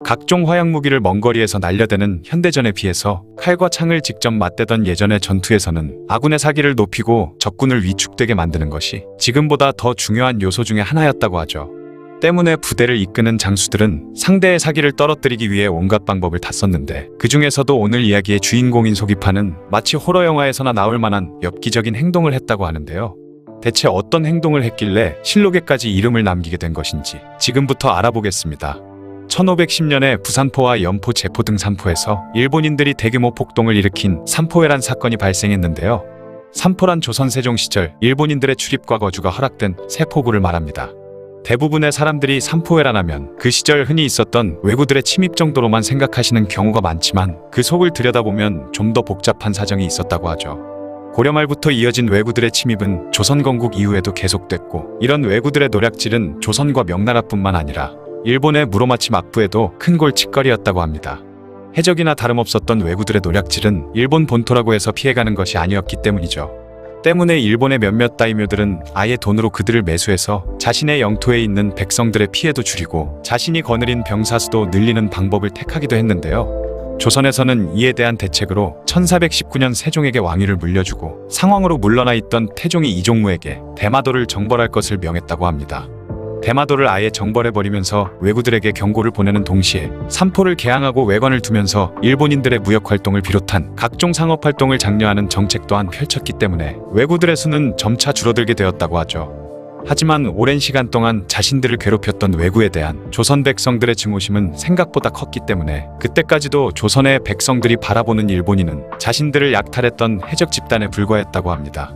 각종 화약 무기를 먼 거리에서 날려대는 현대전에 비해서 칼과 창을 직접 맞대던 예전의 전투에서는 아군의 사기를 높이고 적군을 위축되게 만드는 것이 지금보다 더 중요한 요소 중에 하나였다고 하죠. 때문에 부대를 이끄는 장수들은 상대의 사기를 떨어뜨리기 위해 온갖 방법을 다 썼는데, 그 중에서도 오늘 이야기의 주인공인 소기파는 마치 호러 영화에서나 나올 만한 엽기적인 행동을 했다고 하는데요. 대체 어떤 행동을 했길래 실록에까지 이름을 남기게 된 것인지 지금부터 알아보겠습니다. 1510년에 부산포와 연포, 제포 등 산포에서 일본인들이 대규모 폭동을 일으킨 산포회란 사건이 발생했는데요. 산포란 조선 세종 시절 일본인들의 출입과 거주가 허락된 세포구를 말합니다. 대부분의 사람들이 산포회란 하면 그 시절 흔히 있었던 왜구들의 침입 정도로만 생각하시는 경우가 많지만, 그 속을 들여다보면 좀 더 복잡한 사정이 있었다고 하죠. 고려 말부터 이어진 왜구들의 침입은 조선 건국 이후에도 계속됐고, 이런 왜구들의 노략질은 조선과 명나라뿐만 아니라 일본의 무로마치 막부에도 큰 골칫거리였다고 합니다. 해적이나 다름없었던 왜구들의 노략질은 일본 본토라고 해서 피해가는 것이 아니었기 때문이죠. 때문에 일본의 몇몇 다이묘들은 아예 돈으로 그들을 매수해서 자신의 영토에 있는 백성들의 피해도 줄이고 자신이 거느린 병사수도 늘리는 방법을 택하기도 했는데요. 조선에서는 이에 대한 대책으로 1419년 세종에게 왕위를 물려주고 상황으로 물러나 있던 태종이 이종무에게 대마도를 정벌할 것을 명했다고 합니다. 대마도를 아예 정벌해버리면서 왜구들에게 경고를 보내는 동시에 산포를 개항하고 외관을 두면서 일본인들의 무역활동을 비롯한 각종 상업활동을 장려하는 정책 또한 펼쳤기 때문에 왜구들의 수는 점차 줄어들게 되었다고 하죠. 하지만 오랜 시간 동안 자신들을 괴롭혔던 왜구에 대한 조선 백성들의 증오심은 생각보다 컸기 때문에 그때까지도 조선의 백성들이 바라보는 일본인은 자신들을 약탈했던 해적 집단에 불과했다고 합니다.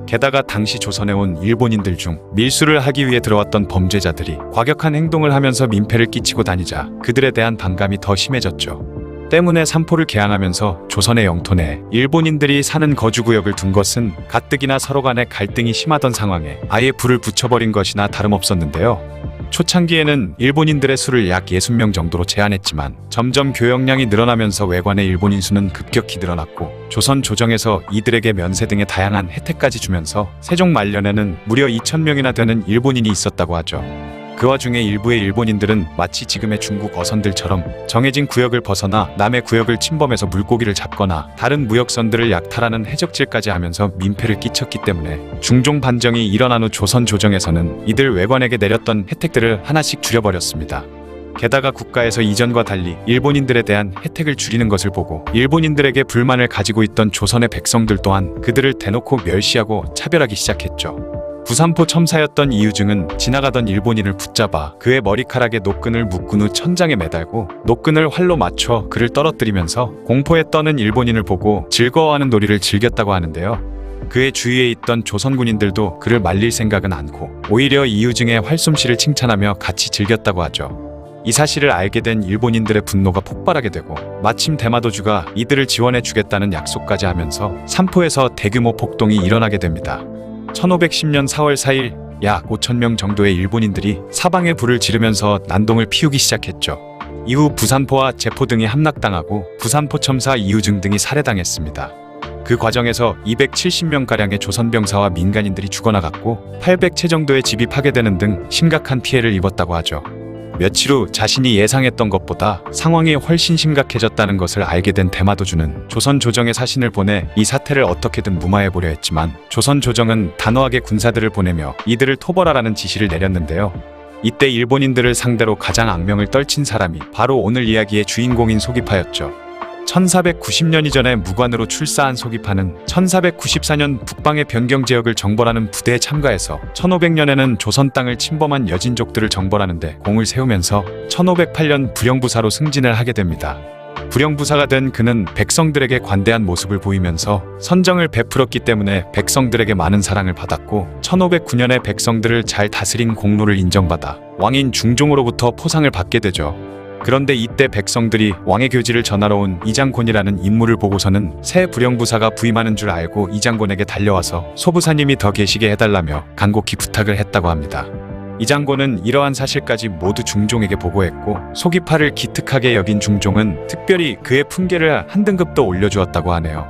게다가 당시 조선에 온 일본인들 중 밀수를 하기 위해 들어왔던 범죄자들이 과격한 행동을 하면서 민폐를 끼치고 다니자 그들에 대한 반감이 더 심해졌죠. 때문에 산포를 개항하면서 조선의 영토 내에 일본인들이 사는 거주구역을 둔 것은 가뜩이나 서로 간의 갈등이 심하던 상황에 아예 불을 붙여버린 것이나 다름없었는데요. 초창기에는 일본인들의 수를 약 60명 정도로 제한했지만 점점 교역량이 늘어나면서 외관의 일본인 수는 급격히 늘어났고, 조선 조정에서 이들에게 면세 등의 다양한 혜택까지 주면서 세종 말년에는 무려 2000명이나 되는 일본인이 있었다고 하죠. 그 와중에 일부의 일본인들은 마치 지금의 중국 어선들처럼 정해진 구역을 벗어나 남의 구역을 침범해서 물고기를 잡거나 다른 무역선들을 약탈하는 해적질까지 하면서 민폐를 끼쳤기 때문에 중종 반정이 일어난 후 조선 조정에서는 이들 외관에게 내렸던 혜택들을 하나씩 줄여버렸습니다. 게다가 국가에서 이전과 달리 일본인들에 대한 혜택을 줄이는 것을 보고 일본인들에게 불만을 가지고 있던 조선의 백성들 또한 그들을 대놓고 멸시하고 차별하기 시작했죠. 부산포 첨사였던 이유증은 지나가던 일본인을 붙잡아 그의 머리카락에 노끈을 묶은 후 천장에 매달고 노끈을 활로 맞춰 그를 떨어뜨리면서 공포에 떠는 일본인을 보고 즐거워하는 놀이를 즐겼다고 하는데요. 그의 주위에 있던 조선 군인들도 그를 말릴 생각은 않고 오히려 이유증의 활솜씨를 칭찬하며 같이 즐겼다고 하죠. 이 사실을 알게 된 일본인들의 분노가 폭발하게 되고 마침 대마도주가 이들을 지원해 주겠다는 약속까지 하면서 산포에서 대규모 폭동이 일어나게 됩니다. 1510년 4월 4일 약 5,000명 정도의 일본인들이 사방에 불을 지르면서 난동을 피우기 시작했죠. 이후 부산포와 제포 등이 함락당하고 부산포 첨사 이유증 등이 살해당했습니다. 그 과정에서 270명가량의 조선병사와 민간인들이 죽어나갔고 800채 정도의 집이 파괴되는 등 심각한 피해를 입었다고 하죠. 며칠 후 자신이 예상했던 것보다 상황이 훨씬 심각해졌다는 것을 알게 된 대마도주는 조선 조정에 사신을 보내 이 사태를 어떻게든 무마해보려 했지만 조선 조정은 단호하게 군사들을 보내며 이들을 토벌하라는 지시를 내렸는데요. 이때 일본인들을 상대로 가장 악명을 떨친 사람이 바로 오늘 이야기의 주인공인 소기파였죠. 1490년 이전에 무관으로 출사한 소기파는 1494년 북방의 변경 지역을 정벌하는 부대에 참가해서 1500년에는 조선 땅을 침범한 여진족들을 정벌하는 데 공을 세우면서 1508년 불영부사로 승진을 하게 됩니다. 불영부사가 된 그는 백성들에게 관대한 모습을 보이면서 선정을 베풀었기 때문에 백성들에게 많은 사랑을 받았고 1509년에 백성들을 잘 다스린 공로를 인정받아 왕인 중종으로부터 포상을 받게 되죠. 그런데 이때 백성들이 왕의 교지를 전하러 온 이장곤이라는 인물을 보고서는 새 불영부사가 부임하는 줄 알고 이장곤에게 달려와서 소부사님이 더 계시게 해달라며 간곡히 부탁을 했다고 합니다. 이장곤은 이러한 사실까지 모두 중종에게 보고했고 소기파를 기특하게 여긴 중종은 특별히 그의 품계를 한 등급 더 올려주었다고 하네요.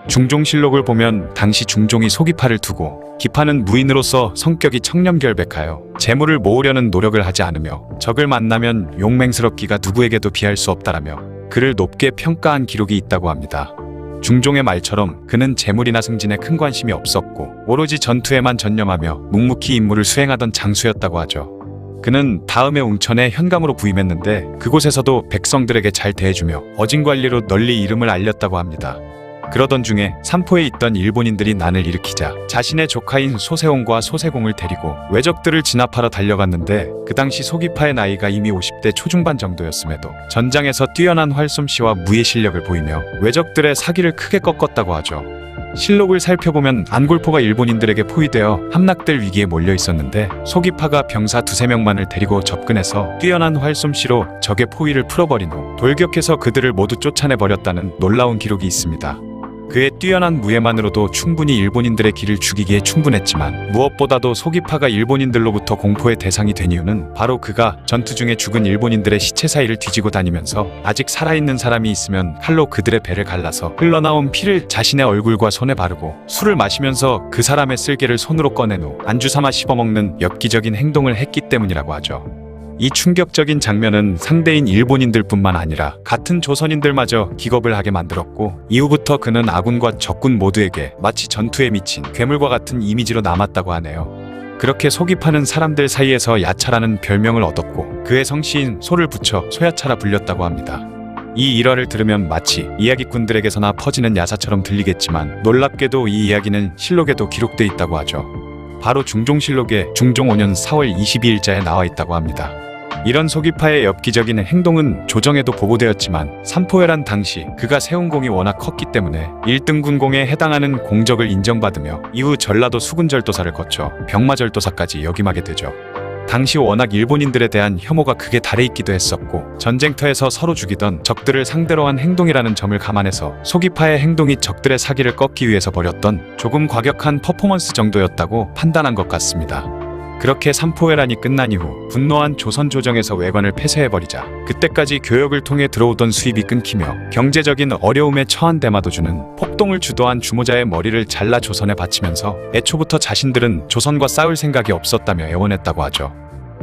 중종실록을 보면 당시 중종이 소기파를 두고 기파는 무인으로서 성격이 청렴결백하여 재물을 모으려는 노력을 하지 않으며 적을 만나면 용맹스럽기가 누구에게도 비할 수 없다라며 그를 높게 평가한 기록이 있다고 합니다. 중종의 말처럼 그는 재물이나 승진에 큰 관심이 없었고 오로지 전투에만 전념하며 묵묵히 임무를 수행하던 장수였다고 하죠. 그는 다음에 웅천에 현감으로 부임했는데 그곳에서도 백성들에게 잘 대해주며 어진관리로 널리 이름을 알렸다고 합니다. 그러던 중에 삼포에 있던 일본인들이 난을 일으키자 자신의 조카인 소세옹과 소세공을 데리고 왜적들을 진압하러 달려갔는데 그 당시 소기파의 나이가 이미 50대 초중반 정도였음에도 전장에서 뛰어난 활솜씨와 무예 실력을 보이며 왜적들의 사기를 크게 꺾었다고 하죠. 실록을 살펴보면 안골포가 일본인들에게 포위되어 함락될 위기에 몰려 있었는데 소기파가 병사 2~3명만을 데리고 접근해서 뛰어난 활솜씨로 적의 포위를 풀어버린 후 돌격해서 그들을 모두 쫓아내버렸다는 놀라운 기록이 있습니다. 그의 뛰어난 무예만으로도 충분히 일본인들의 길을 죽이기에 충분했지만 무엇보다도 소기파가 일본인들로부터 공포의 대상이 된 이유는 바로 그가 전투 중에 죽은 일본인들의 시체 사이를 뒤지고 다니면서 아직 살아있는 사람이 있으면 칼로 그들의 배를 갈라서 흘러나온 피를 자신의 얼굴과 손에 바르고 술을 마시면서 그 사람의 쓸개를 손으로 꺼낸 후 안주 삼아 씹어먹는 엽기적인 행동을 했기 때문이라고 하죠. 이 충격적인 장면은 상대인 일본인들뿐만 아니라 같은 조선인들마저 기겁을 하게 만들었고 이후부터 그는 아군과 적군 모두에게 마치 전투에 미친 괴물과 같은 이미지로 남았다고 하네요. 그렇게 소기파는 사람들 사이에서 야차라는 별명을 얻었고 그의 성씨인 소를 붙여 소야차라 불렸다고 합니다. 이 일화를 들으면 마치 이야기꾼들에게서나 퍼지는 야사처럼 들리겠지만 놀랍게도 이 이야기는 실록에도 기록돼 있다고 하죠. 바로 중종실록에 중종 5년 4월 22일자에 나와 있다고 합니다. 이런 소기파의 엽기적인 행동은 조정에도 보고되었지만 삼포해란 당시 그가 세운 공이 워낙 컸기 때문에 1등 군공에 해당하는 공적을 인정받으며 이후 전라도 수군절도사를 거쳐 병마절도사까지 역임하게 되죠. 당시 워낙 일본인들에 대한 혐오가 크게 달해 있기도 했었고 전쟁터에서 서로 죽이던 적들을 상대로 한 행동이라는 점을 감안해서 소기파의 행동이 적들의 사기를 꺾기 위해서 벌였던 조금 과격한 퍼포먼스 정도였다고 판단한 것 같습니다. 그렇게 삼포해란이 끝난 이후 분노한 조선 조정에서 외관을 폐쇄해버리자 그때까지 교역을 통해 들어오던 수입이 끊기며 경제적인 어려움에 처한 대마도주는 폭동을 주도한 주모자의 머리를 잘라 조선에 바치면서 애초부터 자신들은 조선과 싸울 생각이 없었다며 애원했다고 하죠.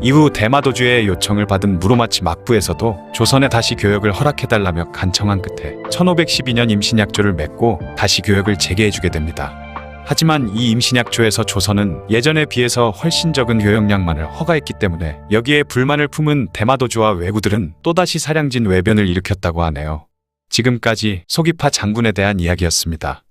이후 대마도주의 요청을 받은 무로마치 막부에서도 조선에 다시 교역을 허락해달라며 간청한 끝에 1512년 임신약조를 맺고 다시 교역을 재개해주게 됩니다. 하지만 이 임신약조에서 조선은 예전에 비해서 훨씬 적은 교역량만을 허가했기 때문에 여기에 불만을 품은 대마도주와 왜구들은 또다시 사량진 외변을 일으켰다고 하네요. 지금까지 소기파 장군에 대한 이야기였습니다.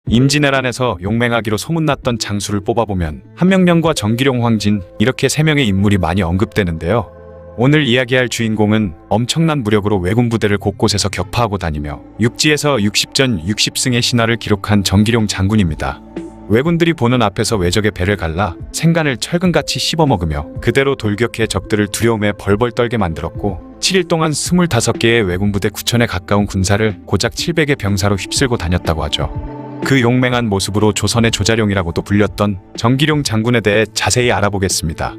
임진왜란에서 용맹하기로 소문났던 장수를 뽑아보면 한명령과 정기룡, 황진 이렇게 3명의 인물이 많이 언급되는데요. 오늘 이야기할 주인공은 엄청난 무력으로 왜군 부대를 곳곳에서 격파하고 다니며 육지에서 60전 60승의 신화를 기록한 정기룡 장군입니다. 왜군들이 보는 앞에서 왜적의 배를 갈라 생간을 철근같이 씹어먹으며 그대로 돌격해 적들을 두려움에 벌벌 떨게 만들었고 7일 동안 25개의 왜군 부대 9천에 가까운 군사를 고작 700의 병사로 휩쓸고 다녔다고 하죠. 그 용맹한 모습으로 조선의 조자룡이라고도 불렸던 정기룡 장군에 대해 자세히 알아보겠습니다.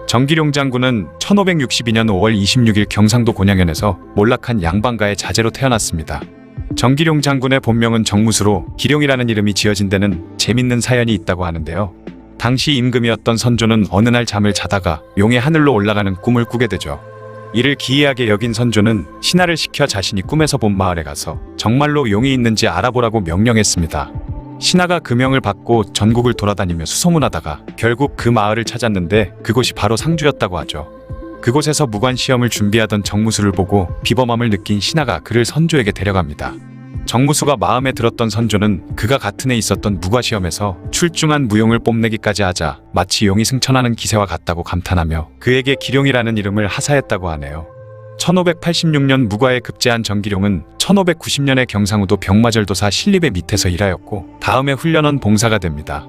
정기룡 장군은 1562년 5월 26일 경상도 곤양현에서 몰락한 양반가의 자제로 태어났습니다. 정기룡 장군의 본명은 정무수로 기룡이라는 이름이 지어진 데는 재밌는 사연이 있다고 하는데요. 당시 임금이었던 선조는 어느 날 잠을 자다가 용의 하늘로 올라가는 꿈을 꾸게 되죠. 이를 기이하게 여긴 선조는 신하를 시켜 자신이 꿈에서 본 마을에 가서 정말로 용이 있는지 알아보라고 명령했습니다. 신하가 그 명을 받고 전국을 돌아다니며 수소문하다가 결국 그 마을을 찾았는데 그곳이 바로 상주였다고 하죠. 그곳에서 무관시험을 준비하던 정무수를 보고 비범함을 느낀 신하가 그를 선조에게 데려갑니다. 정무수가 마음에 들었던 선조는 그가 같은 해 있었던 무과시험에서 출중한 무용을 뽐내기까지 하자 마치 용이 승천하는 기세와 같다고 감탄하며 그에게 기룡이라는 이름을 하사했다고 하네요. 1586년 무과에 급제한 정기룡은 1590년에 경상우도 병마절도사 신립의 밑에서 일하였고 다음에 훈련원 봉사가 됩니다.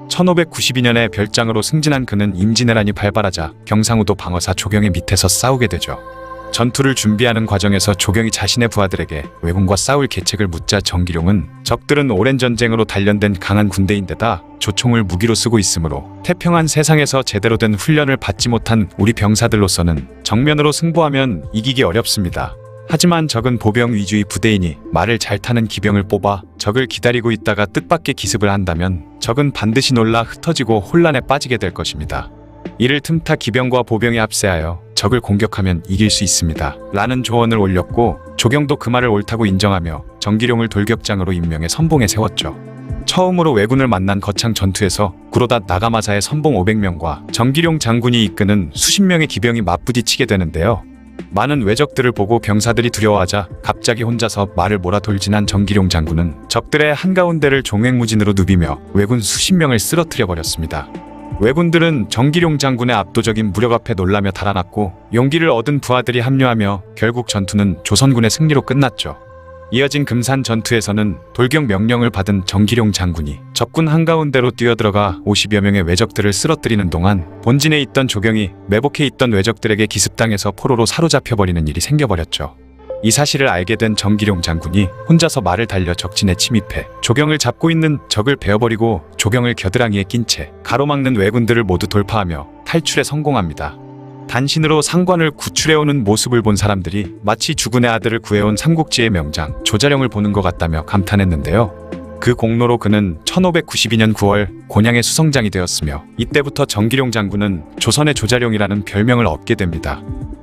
1592년에 별장으로 승진한 그는 임진왜란이 발발하자 경상우도 방어사 조경의 밑에서 싸우게 되죠. 전투를 준비하는 과정에서 조경이 자신의 부하들에게 왜군과 싸울 계책을 묻자 정기룡은 적들은 오랜 전쟁으로 단련된 강한 군대인데다 조총을 무기로 쓰고 있으므로 태평한 세상에서 제대로 된 훈련을 받지 못한 우리 병사들로서는 정면으로 승부하면 이기기 어렵습니다. 하지만 적은 보병 위주의 부대이니 말을 잘 타는 기병을 뽑아 적을 기다리고 있다가 뜻밖의 기습을 한다면 적은 반드시 놀라 흩어지고 혼란에 빠지게 될 것입니다. 이를 틈타 기병과 보병이 합세하여 적을 공격하면 이길 수 있습니다. 라는 조언을 올렸고 조경도 그 말을 옳다고 인정하며 정기룡을 돌격장으로 임명해 선봉에 세웠죠. 처음으로 왜군을 만난 거창 전투에서 구로다 나가마사의 선봉 500명과 정기룡 장군이 이끄는 수십 명의 기병이 맞부딪히게 되는데요. 많은 왜적들을 보고 병사들이 두려워하자 갑자기 혼자서 말을 몰아 돌진한 정기룡 장군은 적들의 한가운데를 종횡무진으로 누비며 왜군 수십 명을 쓰러뜨려 버렸습니다. 왜군들은 정기룡 장군의 압도적인 무력 앞에 놀라며 달아났고 용기를 얻은 부하들이 합류하며 결국 전투는 조선군의 승리로 끝났죠. 이어진 금산 전투에서는 돌격 명령을 받은 정기룡 장군이 적군 한가운데로 뛰어들어가 50여 명의 왜적들을 쓰러뜨리는 동안 본진에 있던 조경이 매복해 있던 왜적들에게 기습당해서 포로로 사로잡혀버리는 일이 생겨버렸죠. 이 사실을 알게 된 정기룡 장군이 혼자서 말을 달려 적진에 침입해 조경을 잡고 있는 적을 베어버리고 조경을 겨드랑이에 낀 채 가로막는 왜군들을 모두 돌파하며 탈출에 성공합니다. 단신으로 상관을 구출해오는 모습을 본 사람들이 마치 주군의 아들을 구해온 삼국지의 명장 조자룡을 보는 것 같다며 감탄했는데요. 그 공로로 그는 1592년 9월 곤양의 수성장이 되었으며 이때부터 정기룡 장군은 조선의 조자룡이라는 별명을 얻게 됩니다.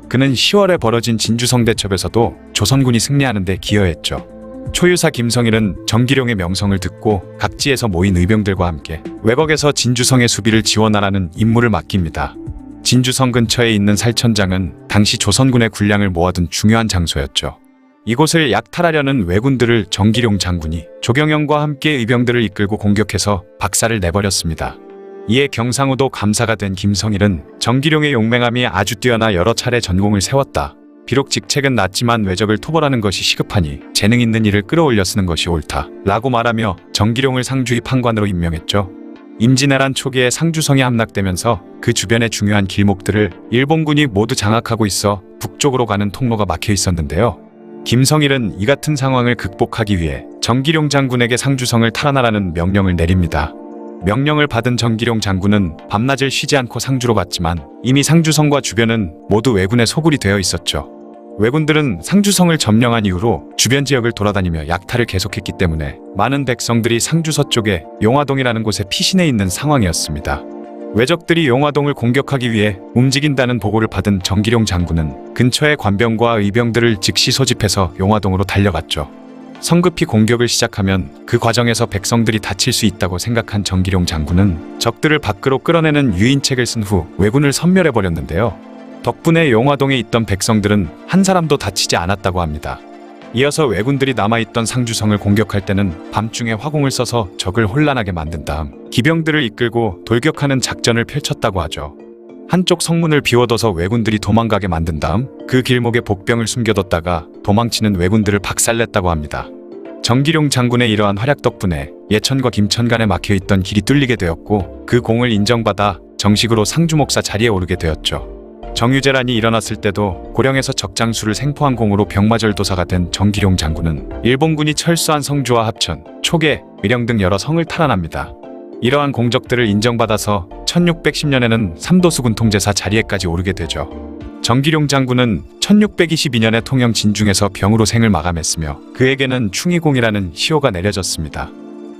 그는 10월에 벌어진 진주성 대첩에서도 조선군이 승리하는 데 기여했죠. 초유사 김성일은 정기룡의 명성을 듣고 각지에서 모인 의병들과 함께 외곽에서 진주성의 수비를 지원하라는 임무를 맡깁니다. 진주성 근처에 있는 살천장은 당시 조선군의 군량을 모아둔 중요한 장소였죠. 이곳을 약탈하려는 왜군들을 정기룡 장군이 조경영과 함께 의병들을 이끌고 공격해서 박살을 내버렸습니다. 이에 경상우도 감사가 된 김성일은 정기룡의 용맹함이 아주 뛰어나 여러 차례 전공을 세웠다. 비록 직책은 낮지만 왜적을 토벌하는 것이 시급하니 재능 있는 이를 끌어올려 쓰는 것이 옳다. 라고 말하며 정기룡을 상주의 판관으로 임명했죠. 임진왜란 초기에 상주성이 함락되면서 그 주변의 중요한 길목들을 일본군이 모두 장악하고 있어 북쪽으로 가는 통로가 막혀 있었는데요. 김성일은 이 같은 상황을 극복하기 위해 정기룡 장군에게 상주성을 탈환하라는 명령을 내립니다. 명령을 받은 정기룡 장군은 밤낮을 쉬지 않고 상주로 갔지만 이미 상주성과 주변은 모두 왜군의 소굴이 되어 있었죠. 왜군들은 상주성을 점령한 이후로 주변 지역을 돌아다니며 약탈을 계속했기 때문에 많은 백성들이 상주 서쪽에 용화동이라는 곳에 피신해 있는 상황이었습니다. 왜적들이 용화동을 공격하기 위해 움직인다는 보고를 받은 정기룡 장군은 근처의 관병과 의병들을 즉시 소집해서 용화동으로 달려갔죠. 성급히 공격을 시작하면 그 과정에서 백성들이 다칠 수 있다고 생각한 정기룡 장군은 적들을 밖으로 끌어내는 유인책을 쓴 후 왜군을 섬멸해버렸는데요. 덕분에 용화동에 있던 백성들은 한 사람도 다치지 않았다고 합니다. 이어서 왜군들이 남아있던 상주성을 공격할 때는 밤중에 화공을 써서 적을 혼란하게 만든 다음 기병들을 이끌고 돌격하는 작전을 펼쳤다고 하죠. 한쪽 성문을 비워둬서 왜군들이 도망가게 만든 다음 그 길목에 복병을 숨겨뒀다가 도망치는 왜군들을 박살냈다고 합니다. 정기룡 장군의 이러한 활약 덕분에 예천과 김천 간에 막혀있던 길이 뚫리게 되었고 그 공을 인정받아 정식으로 상주목사 자리에 오르게 되었죠. 정유재란이 일어났을 때도 고령에서 적장수를 생포한 공으로 병마절도사가 된 정기룡 장군은 일본군이 철수한 성주와 합천, 초계, 의령 등 여러 성을 탈환합니다. 이러한 공적들을 인정받아서 1610년에는 삼도수군 통제사 자리에까지 오르게 되죠. 정기룡 장군은 1622년에 통영 진중에서 병으로 생을 마감했으며 그에게는 충의공이라는 시호가 내려졌습니다.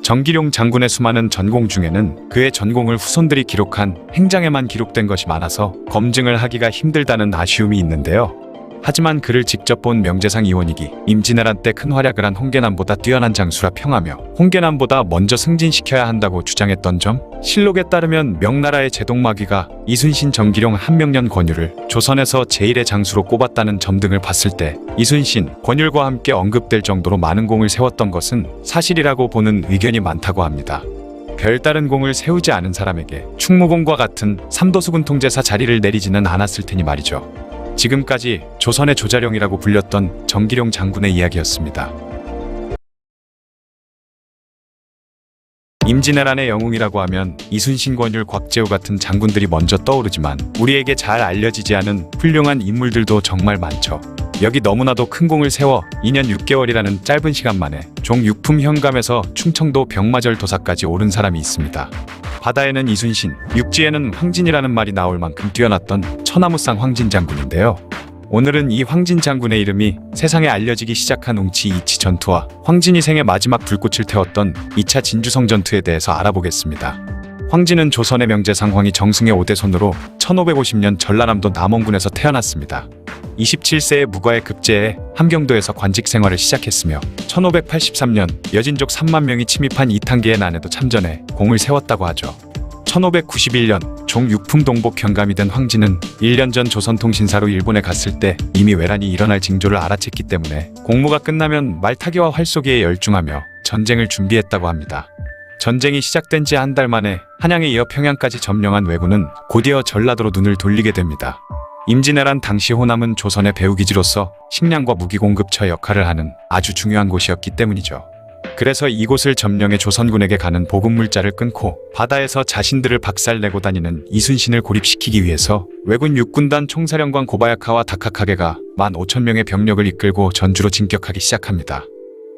정기룡 장군의 수많은 전공 중에는 그의 전공을 후손들이 기록한 행장에만 기록된 것이 많아서 검증을 하기가 힘들다는 아쉬움이 있는데요. 하지만 그를 직접 본 명재상 이원익이 임진왜란 때 큰 활약을 한 홍계남보다 뛰어난 장수라 평하며 홍계남보다 먼저 승진시켜야 한다고 주장했던 점, 실록에 따르면 명나라의 제동마귀가 이순신 정기룡 한명년 권율을 조선에서 제1의 장수로 꼽았다는 점 등을 봤을 때 이순신, 권율과 함께 언급될 정도로 많은 공을 세웠던 것은 사실이라고 보는 의견이 많다고 합니다. 별다른 공을 세우지 않은 사람에게 충무공과 같은 삼도수군 통제사 자리를 내리지는 않았을 테니 말이죠. 지금까지 조선의 조자룡이라고 불렸던 정기룡 장군의 이야기였습니다. 임진왜란의 영웅이라고 하면 이순신, 권율, 곽재우 같은 장군들이 먼저 떠오르지만 우리에게 잘 알려지지 않은 훌륭한 인물들도 정말 많죠. 여기 너무나도 큰 공을 세워 2년 6개월이라는 짧은 시간 만에 종 육품 현감에서 충청도 병마절도사까지 오른 사람이 있습니다. 바다에는 이순신, 육지에는 황진이라는 말이 나올 만큼 뛰어났던 천하무쌍 황진 장군인데요. 오늘은 이 황진 장군의 이름이 세상에 알려지기 시작한 웅치 이치 전투와 황진이 생의 마지막 불꽃을 태웠던 2차 진주성 전투에 대해서 알아보겠습니다. 황진은 조선의 명제상 황희 정승의 5대손으로 1550년 전라남도 남원군에서 태어났습니다. 27세에 무과에 급제해 함경도에서 관직 생활을 시작했으며 1583년 여진족 3만 명이 침입한 이탄기의 난에도 참전해 공을 세웠다고 하죠. 1591년 종육품 동복 경감이 된 황진은 1년 전 조선통신사로 일본에 갔을 때 이미 외란이 일어날 징조를 알아챘기 때문에 공무가 끝나면 말타기와 활쏘기에 열중하며 전쟁을 준비했다고 합니다. 전쟁이 시작된 지 한 달 만에 한양에 이어 평양까지 점령한 왜군은 곧이어 전라도로 눈을 돌리게 됩니다. 임진왜란 당시 호남은 조선의 배후기지로서 식량과 무기 공급처 역할을 하는 아주 중요한 곳이었기 때문이죠. 그래서 이곳을 점령해 조선군에게 가는 보급물자를 끊고 바다에서 자신들을 박살내고 다니는 이순신을 고립시키기 위해서 왜군 육군단 총사령관 고바야카와 다카카게가 15,000명의 병력을 이끌고 전주로 진격하기 시작합니다.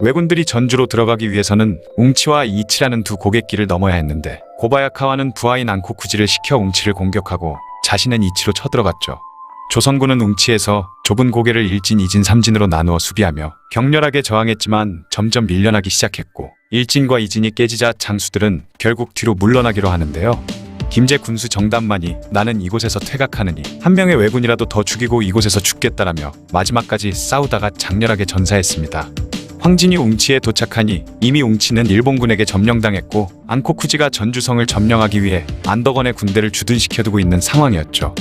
왜군들이 전주로 들어가기 위해서는 웅치와 이치라는 두 고갯길을 넘어야 했는데 고바야카와는 부하인 안코쿠지를 시켜 웅치를 공격하고 자신은 이치로 쳐들어갔죠. 조선군은 웅치에서 좁은 고개를 일진, 이진, 삼진으로 나누어 수비하며 격렬하게 저항했지만 점점 밀려나기 시작했고 일진과 이진이 깨지자 장수들은 결국 뒤로 물러나기로 하는데요. 김제 군수 정담만이 나는 이곳에서 퇴각하느니 한 명의 왜군이라도 더 죽이고 이곳에서 죽겠다라며 마지막까지 싸우다가 장렬하게 전사했습니다. 황진이 웅치에 도착하니 이미 웅치는 일본군에게 점령당했고 안코쿠지가 전주성을 점령하기 위해 안덕원의 군대를 주둔시켜두고 있는 상황이었죠.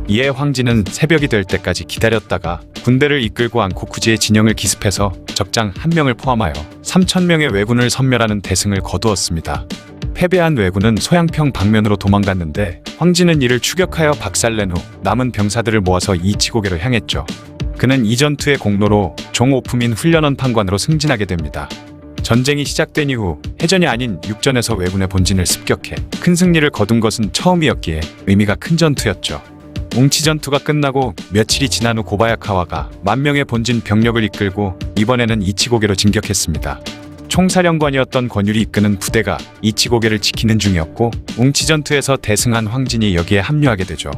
이에 황진은 새벽이 될 때까지 기다렸다가 군대를 이끌고 안코쿠지의 진영을 기습해서 적장 1명을 포함하여 3,000명의 왜군을 섬멸하는 대승을 거두었습니다. 패배한 왜군은 소양평 방면으로 도망갔는데 황진은 이를 추격하여 박살낸 후 남은 병사들을 모아서 이치고개로 향했죠. 그는 이 전투의 공로로 종오품인 훈련원 판관으로 승진하게 됩니다. 전쟁이 시작된 이후 해전이 아닌 육전에서 왜군의 본진을 습격해 큰 승리를 거둔 것은 처음이었기에 의미가 큰 전투였죠. 웅치 전투가 끝나고 며칠이 지난 후 고바야카와가 10,000명의 본진 병력을 이끌고 이번에는 이치고개로 진격했습니다. 총사령관이었던 권율이 이끄는 부대가 이치고개를 지키는 중이었고 웅치 전투에서 대승한 황진이 여기에 합류하게 되죠.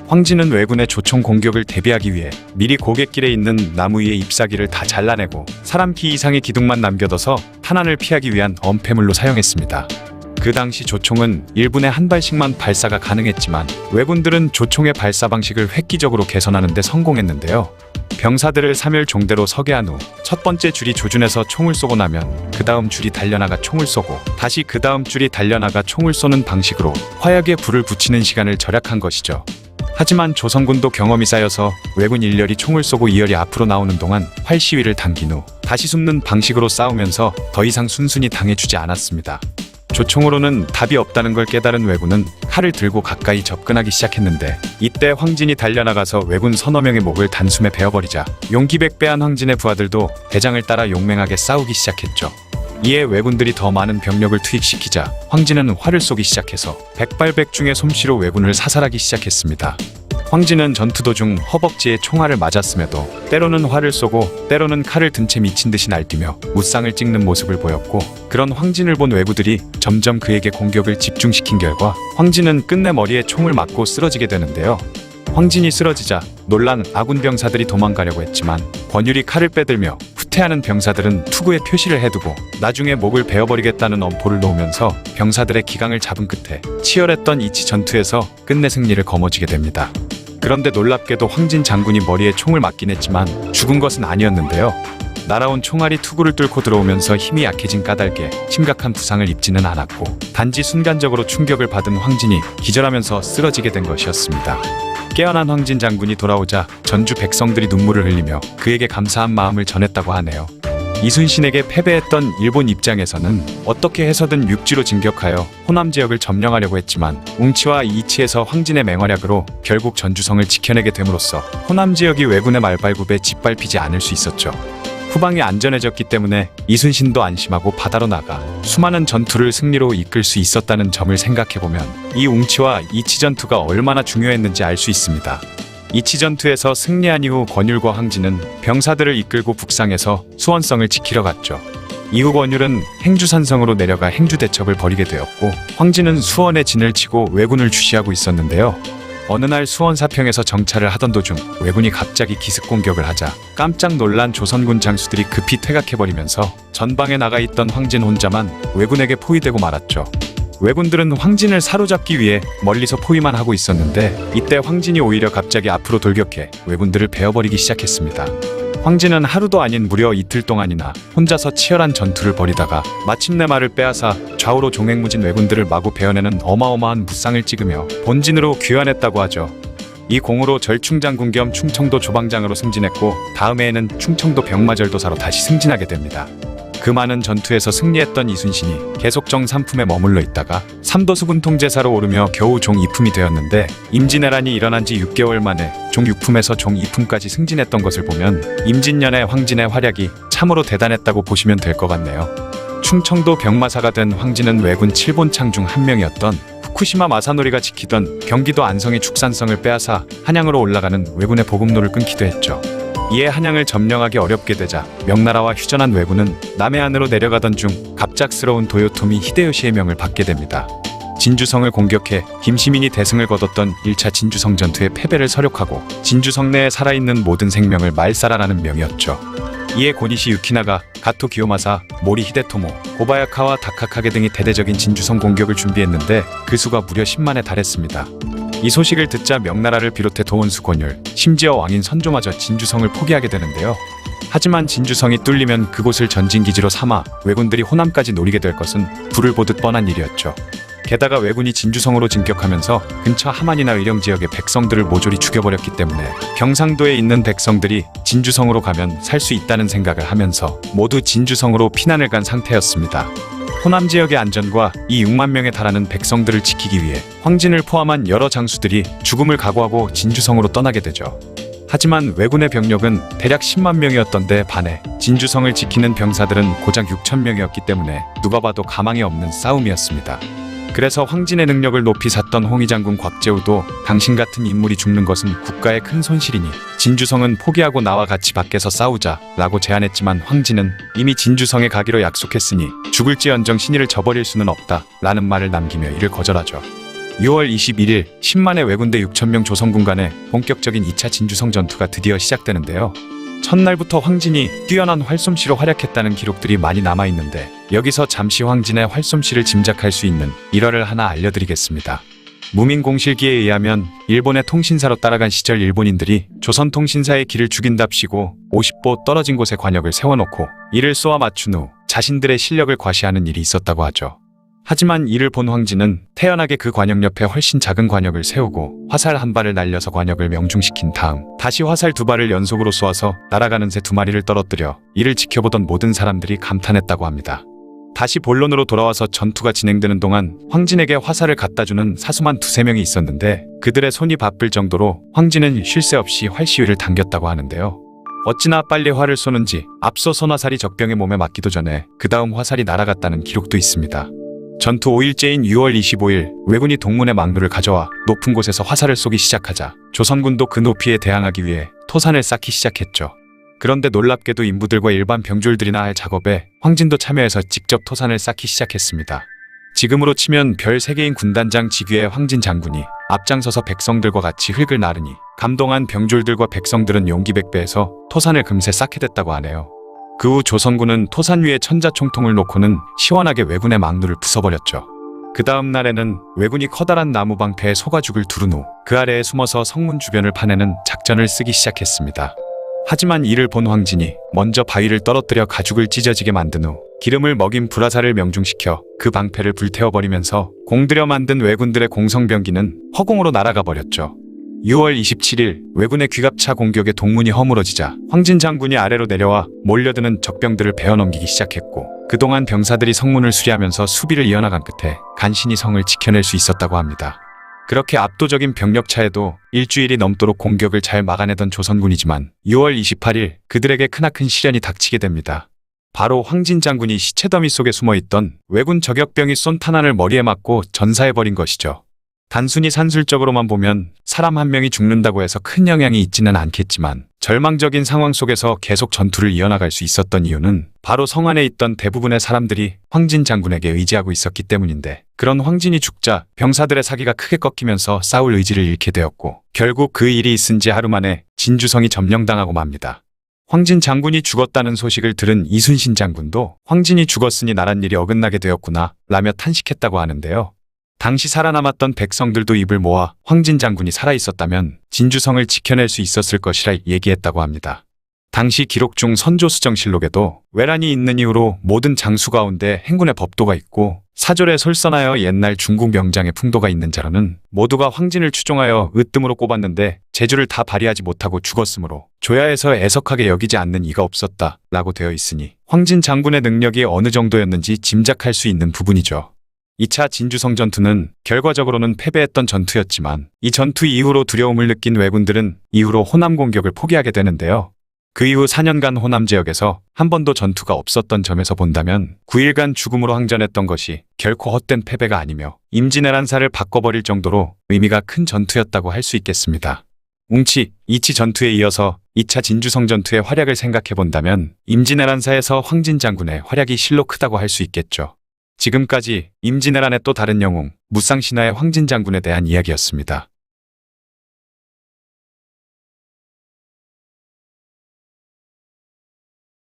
황진은 왜군의 조총 공격을 대비하기 위해 미리 고갯길에 있는 나무 위의 잎사귀를 다 잘라내고 사람 키 이상의 기둥만 남겨둬서 탄환을 피하기 위한 엄폐물로 사용했습니다. 그 당시 조총은 1분에 한 발씩만 발사가 가능했지만 왜군들은 조총의 발사 방식을 획기적으로 개선하는 데 성공했는데요. 병사들을 3열 종대로 서게 한 후 첫 번째 줄이 조준해서 총을 쏘고 나면 그 다음 줄이 달려나가 총을 쏘고 다시 그 다음 줄이 달려나가 총을 쏘는 방식으로 화약에 불을 붙이는 시간을 절약한 것이죠. 하지만 조선군도 경험이 쌓여서 왜군 1열이 총을 쏘고 2열이 앞으로 나오는 동안 활 시위를 당긴 후 다시 숨는 방식으로 싸우면서 더 이상 순순히 당해주지 않았습니다. 조총으로는 답이 없다는 걸 깨달은 왜군은 칼을 들고 가까이 접근하기 시작했는데 이때 황진이 달려나가서 왜군 서너 명의 목을 단숨에 베어버리자 용기백배한 황진의 부하들도 대장을 따라 용맹하게 싸우기 시작했죠. 이에 왜군들이 더 많은 병력을 투입시키자 황진은 활을 쏘기 시작해서 백발백중의 솜씨로 왜군을 사살하기 시작했습니다. 황진은 전투 도중 허벅지에 총알을 맞았음에도 때로는 활을 쏘고 때로는 칼을 든 채 미친 듯이 날뛰며 무쌍을 찍는 모습을 보였고 그런 황진을 본 왜구들이 점점 그에게 공격을 집중시킨 결과 황진은 끝내 머리에 총을 맞고 쓰러지게 되는데요. 황진이 쓰러지자 놀란 아군 병사들이 도망가려고 했지만 권율이 칼을 빼들며 후퇴하는 병사들은 투구에 표시를 해두고 나중에 목을 베어버리겠다는 엄포를 놓으면서 병사들의 기강을 잡은 끝에 치열했던 이치 전투에서 끝내 승리를 거머쥐게 됩니다. 그런데 놀랍게도 황진 장군이 머리에 총을 맞긴 했지만 죽은 것은 아니었는데요. 날아온 총알이 투구를 뚫고 들어오면서 힘이 약해진 까닭에 심각한 부상을 입지는 않았고 단지 순간적으로 충격을 받은 황진이 기절하면서 쓰러지게 된 것이었습니다. 깨어난 황진 장군이 돌아오자 전주 백성들이 눈물을 흘리며 그에게 감사한 마음을 전했다고 하네요. 이순신에게 패배했던 일본 입장에서는 어떻게 해서든 육지로 진격하여 호남 지역을 점령하려고 했지만 웅치와 이치에서 황진의 맹활약으로 결국 전주성을 지켜내게 됨으로써 호남 지역이 왜군의 말발굽에 짓밟히지 않을 수 있었죠. 후방이 안전해졌기 때문에 이순신도 안심하고 바다로 나가 수많은 전투를 승리로 이끌 수 있었다는 점을 생각해보면 이 웅치와 이치 전투가 얼마나 중요했는지 알 수 있습니다. 이치 전투에서 승리한 이후 권율과 황진은 병사들을 이끌고 북상해서 수원성을 지키러 갔죠. 이후 권율은 행주산성으로 내려가 행주대첩을 벌이게 되었고 황진은 수원에 진을 치고 왜군을 주시하고 있었는데요. 어느 날 수원 사평에서 정찰을 하던 도중 왜군이 갑자기 기습 공격을 하자 깜짝 놀란 조선군 장수들이 급히 퇴각해버리면서 전방에 나가 있던 황진 혼자만 왜군에게 포위되고 말았죠. 왜군들은 황진을 사로잡기 위해 멀리서 포위만 하고 있었는데 이때 황진이 오히려 갑자기 앞으로 돌격해 왜군들을 베어버리기 시작했습니다. 황진은 하루도 아닌 무려 이틀 동안이나 혼자서 치열한 전투를 벌이다가 마침내 말을 빼앗아 좌우로 종횡무진 왜군들을 마구 베어내는 어마어마한 무쌍을 찍으며 본진으로 귀환했다고 하죠. 이 공으로 절충장군 겸 충청도 조방장으로 승진했고 다음 해에는 충청도 병마절도사로 다시 승진하게 됩니다. 그 많은 전투에서 승리했던 이순신이 계속 정삼품에 머물러 있다가 삼도수군 통제사로 오르며 겨우 종 2품이 되었는데 임진왜란이 일어난 지 6개월 만에 종 6품에서 종 2품까지 승진했던 것을 보면 임진년의 황진의 활약이 참으로 대단했다고 보시면 될 것 같네요. 충청도 병마사가 된 황진은 왜군 7본창 중 한 명이었던 후쿠시마 마사노리가 지키던 경기도 안성의 축산성을 빼앗아 한양으로 올라가는 왜군의 보급로를 끊기도 했죠. 이에 한양을 점령하기 어렵게 되자 명나라와 휴전한 왜군은 남해안으로 내려가던 중 갑작스러운 도요토미 히데요시의 명을 받게 됩니다. 진주성을 공격해 김시민이 대승을 거뒀던 1차 진주성 전투의 패배를 서력하고 진주성 내에 살아있는 모든 생명을 말살하라는 명이었죠. 이에 고니시 유키나가, 가토 기요마사, 모리 히데토모, 고바야카와 다카카게 등이 대대적인 진주성 공격을 준비했는데 그 수가 무려 10만에 달했습니다. 이 소식을 듣자 명나라를 비롯해 도원수 권율, 심지어 왕인 선조마저 진주성을 포기하게 되는데요. 하지만 진주성이 뚫리면 그곳을 전진기지로 삼아 왜군들이 호남까지 노리게 될 것은 불을 보듯 뻔한 일이었죠. 게다가 왜군이 진주성으로 진격하면서 근처 함안이나 의령 지역의 백성들을 모조리 죽여버렸기 때문에 경상도에 있는 백성들이 진주성으로 가면 살 수 있다는 생각을 하면서 모두 진주성으로 피난을 간 상태였습니다. 호남 지역의 안전과 이 6만 명에 달하는 백성들을 지키기 위해 황진을 포함한 여러 장수들이 죽음을 각오하고 진주성으로 떠나게 되죠. 하지만 왜군의 병력은 대략 10만 명이었던데 반해 진주성을 지키는 병사들은 고작 6천 명이었기 때문에 누가 봐도 가망이 없는 싸움이었습니다. 그래서 황진의 능력을 높이 샀던 홍의장군 곽재우도 당신 같은 인물이 죽는 것은 국가의 큰 손실이니 진주성은 포기하고 나와 같이 밖에서 싸우자 라고 제안했지만 황진은 이미 진주성에 가기로 약속했으니 죽을지언정 신의를 저버릴 수는 없다 라는 말을 남기며 이를 거절하죠. 6월 21일 10만의 왜군대 6천명 조선군 간의 본격적인 2차 진주성 전투가 드디어 시작되는데요. 첫날부터 황진이 뛰어난 활솜씨로 활약했다는 기록들이 많이 남아있는데 여기서 잠시 황진의 활솜씨를 짐작할 수 있는 일화를 하나 알려드리겠습니다. 무민공실기에 의하면 일본의 통신사로 따라간 시절 일본인들이 조선통신사의 길을 죽인답시고 50보 떨어진 곳에 관역을 세워놓고 이를 쏘아 맞춘 후 자신들의 실력을 과시하는 일이 있었다고 하죠. 하지만 이를 본 황진은 태연하게 그 관역 옆에 훨씬 작은 관역을 세우고 화살 한 발을 날려서 관역을 명중시킨 다음 다시 화살 두 발을 연속으로 쏘아서 날아가는 새 두 마리를 떨어뜨려 이를 지켜보던 모든 사람들이 감탄했다고 합니다. 다시 본론으로 돌아와서 전투가 진행되는 동안 황진에게 화살을 갖다주는 사수만 두세 명이 있었는데 그들의 손이 바쁠 정도로 황진은 쉴 새 없이 활시위를 당겼다고 하는데요. 어찌나 빨리 활을 쏘는지 앞서 쏜 화살이 적병의 몸에 맞기도 전에 그 다음 화살이 날아갔다는 기록도 있습니다. 전투 5일째인 6월 25일 왜군이 동문의 망루를 가져와 높은 곳에서 화살을 쏘기 시작하자 조선군도 그 높이에 대항하기 위해 토산을 쌓기 시작했죠. 그런데 놀랍게도 인부들과 일반 병졸들이나 할 작업에 황진도 참여해서 직접 토산을 쌓기 시작했습니다. 지금으로 치면 별 3개인 군단장 직위의 황진 장군이 앞장서서 백성들과 같이 흙을 나르니 감동한 병졸들과 백성들은 용기 백배해서 토산을 금세 쌓게 됐다고 하네요. 그 후 조선군은 토산 위에 천자총통을 놓고는 시원하게 왜군의 망루를 부숴버렸죠. 그 다음 날에는 왜군이 커다란 나무 방패에 소가죽을 두른 후 그 아래에 숨어서 성문 주변을 파내는 작전을 쓰기 시작했습니다. 하지만 이를 본 황진이 먼저 바위를 떨어뜨려 가죽을 찢어지게 만든 후 기름을 먹인 불화살을 명중시켜 그 방패를 불태워버리면서 공들여 만든 왜군들의 공성병기는 허공으로 날아가 버렸죠. 6월 27일 왜군의 귀갑차 공격에 동문이 허물어지자 황진 장군이 아래로 내려와 몰려드는 적병들을 베어넘기기 시작했고 그동안 병사들이 성문을 수리하면서 수비를 이어나간 끝에 간신히 성을 지켜낼 수 있었다고 합니다. 그렇게 압도적인 병력차에도 일주일이 넘도록 공격을 잘 막아내던 조선군이지만 6월 28일 그들에게 크나큰 시련이 닥치게 됩니다. 바로 황진 장군이 시체더미 속에 숨어있던 왜군 저격병이 쏜 탄환을 머리에 맞고 전사해버린 것이죠. 단순히 산술적으로만 보면 사람 한 명이 죽는다고 해서 큰 영향이 있지는 않겠지만 절망적인 상황 속에서 계속 전투를 이어나갈 수 있었던 이유는 바로 성 안에 있던 대부분의 사람들이 황진 장군에게 의지하고 있었기 때문인데, 그런 황진이 죽자 병사들의 사기가 크게 꺾이면서 싸울 의지를 잃게 되었고, 결국 그 일이 있은 지 하루 만에 진주성이 점령당하고 맙니다. 황진 장군이 죽었다는 소식을 들은 이순신 장군도 황진이 죽었으니 나란 일이 어긋나게 되었구나 라며 탄식했다고 하는데요. 당시 살아남았던 백성들도 입을 모아 황진 장군이 살아있었다면 진주성을 지켜낼 수 있었을 것이라 얘기했다고 합니다. 당시 기록 중 선조수정실록에도 외란이 있는 이후로 모든 장수 가운데 행군의 법도가 있고 사졸에 솔선하여 옛날 중국 명장의 풍도가 있는 자로는 모두가 황진을 추종하여 으뜸으로 꼽았는데 재주를 다 발휘하지 못하고 죽었으므로 조야에서 애석하게 여기지 않는 이가 없었다 라고 되어 있으니 황진 장군의 능력이 어느 정도였는지 짐작할 수 있는 부분이죠. 2차 진주성 전투는 결과적으로는 패배했던 전투였지만 이 전투 이후로 두려움을 느낀 왜군들은 이후로 호남 공격을 포기하게 되는데요. 그 이후 4년간 호남 지역에서 한 번도 전투가 없었던 점에서 본다면 9일간 죽음으로 항전했던 것이 결코 헛된 패배가 아니며 임진왜란사를 바꿔버릴 정도로 의미가 큰 전투였다고 할 수 있겠습니다. 웅치, 이치 전투에 이어서 2차 진주성 전투의 활약을 생각해 본다면 임진왜란사에서 황진 장군의 활약이 실로 크다고 할 수 있겠죠. 지금까지 임진왜란의 또 다른 영웅, 무쌍신화의 황진 장군에 대한 이야기였습니다.